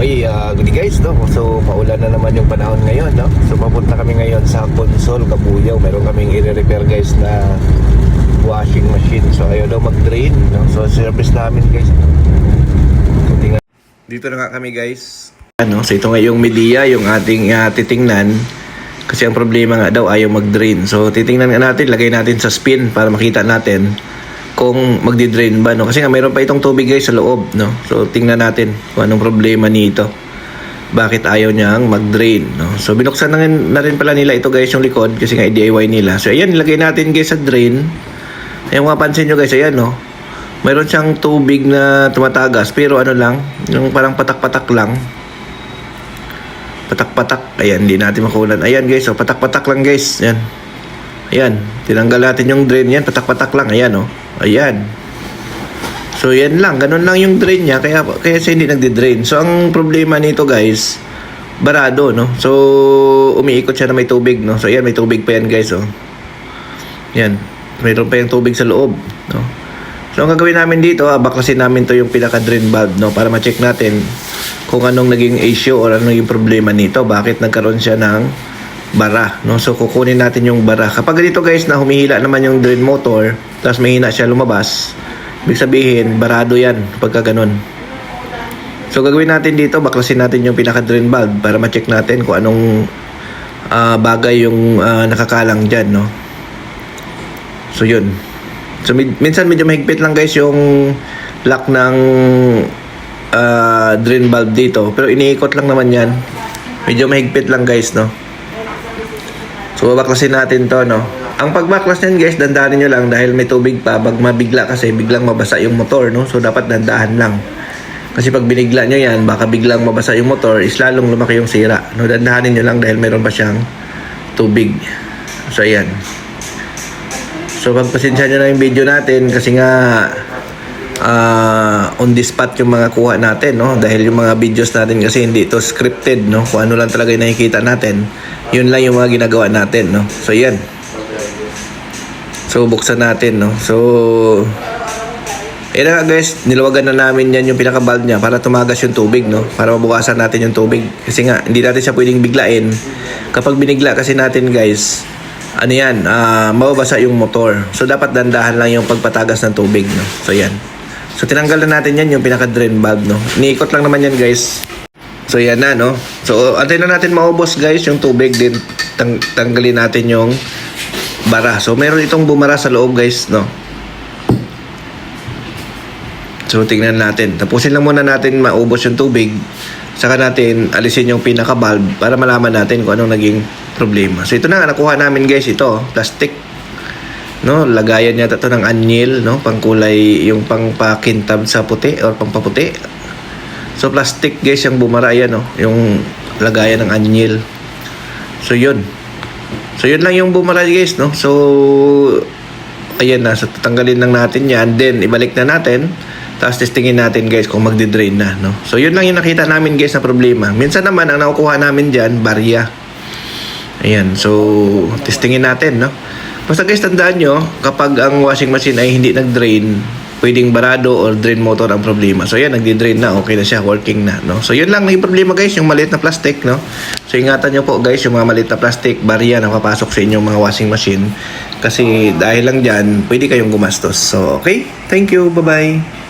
Okay, good guys, no? So, paulan na naman yung panahon ngayon, no? So, papunta kami ngayon sa Consol, Cabuyao. Meron kaming i-repair guys na washing machine. So, ayaw daw mag-drain, no? So, service namin guys. So, tingnan. Dito na nga kami guys. Ano? So, ito nga yung media, yung ating titingnan. Kasi ang problema nga daw, ayaw mag-drain. So, titingnan nga natin, lagay natin sa spin para makita natin kung magdi-drain ba, no? Kasi nga mayroon pa itong tubig guys sa loob, no? So tingnan natin kung anong problema nito. Bakit ayaw niyang mag-drain, no? So binuksan na rin pala nila ito guys yung likod kasi nga DIY nila. So ayan, nilagay natin guys sa drain. Ayan, mapansin nyo guys, ayan, no? Mayroon siyang tubig na tumatagas pero ano lang, yung parang patak-patak lang. Patak-patak. Ayan, hindi natin makunan. Ayan guys, so patak-patak lang guys. Ayan. Ayan, tinanggal natin yung drain yan, patak-patak lang. Ayan, oh. Ayan. So, yan lang. Ganun lang yung drain niya. Kaya siya hindi nagdi-drain. So, ang problema nito, guys, barado, no? So, umiikot siya na may tubig, no? So, ayan, may tubig pa yan, guys, oh. Yan. Mayroon pa yung tubig sa loob, no? So, ang gagawin namin dito, baklasin namin to yung pinaka-drain valve, no? Para ma-check natin kung anong naging issue or ano yung problema nito. Bakit nagkaroon siya ng bara, no? So kukunin natin yung bara. Kapag ganito guys na humihila naman yung drain motor, tapos mahina siya lumabas, ibig sabihin barado yan pagka ganun. So gagawin natin dito, baklasin natin yung pinaka drain valve para ma-check natin kung anong bagay yung nakakalang dyan, no? So yun. So minsan medyo mahigpit lang guys yung lock ng drain valve dito, pero iniikot lang naman yan. Medyo mahigpit lang guys, no? So, babaklasin natin to, no? Ang pagbaklas niyan, guys, dandahan nyo lang dahil may tubig pa. Pag mabigla kasi, biglang mabasa yung motor, no? So, dapat dandahan lang. Kasi pag binigla nyo yan, baka biglang mabasa yung motor, is lalong lumaki yung sira. No, dandahanin nyo lang dahil mayroon pa siyang tubig. So, ayan. So, pagpasensya nyo na yung video natin kasi nga on the spot yung mga kuha natin, no? Dahil yung mga videos natin kasi hindi ito scripted, no? Kung ano lang talaga yung nakikita natin, yun lang yung mga ginagawa natin, no? So yan. So buksan natin, no? So ayun na guys, niluwagan na namin yan yung pinaka-valve niya para tumagas yung tubig, no? Para mabukasan natin yung tubig. Kasi nga hindi natin siya pwedeng biglain. Kapag binigla kasi natin, guys, ano yan, mababasa yung motor. So dapat dandahan lang yung pagpatagas ng tubig, no? So yan. So tinanggal na natin yan yung pinaka-drain valve, no? Iniikot lang naman yan, guys. So yan na, no? So antayin na natin maubos guys yung tubig din. Tanggalin natin yung bara. So meron itong bumara sa loob guys, no? So tingnan natin. Tapusin lang muna natin maubos yung tubig. Saka natin alisin yung pinaka valve para malaman natin kung anong naging problema. So ito na nga, nakuha namin guys, ito plastic, no? Lagayan yata ito ng anyil, no? Pangkulay, yung pangpakintab sa puti or pangpaputi. So plastic guys yung bumara yan, no? Yung lagayan ng anyil. So yun. So yun lang yung bumara guys, no? So ayan na. So tatanggalin lang natin yan. Then ibalik na natin. Tapos testingin natin guys kung magdi-drain na, no? So yun lang yung nakita namin guys na problema. Minsan naman ang nakukuha namin dyan, barya. Ayan. So testingin natin, no? Basta guys, tandaan nyo, kapag ang washing machine ay hindi nag-drain, pwedeng barado or drain motor ang problema. So yan, nagdi-drain na, okay na siya, working na, no? So yun lang yung problema guys, yung maliit na plastic, no? So ingatan nyo po guys, yung mga maliit na plastic, barya na papasok sa inyong mga washing machine. Kasi dahil lang dyan, pwede kayong gumastos. So okay, thank you, bye-bye.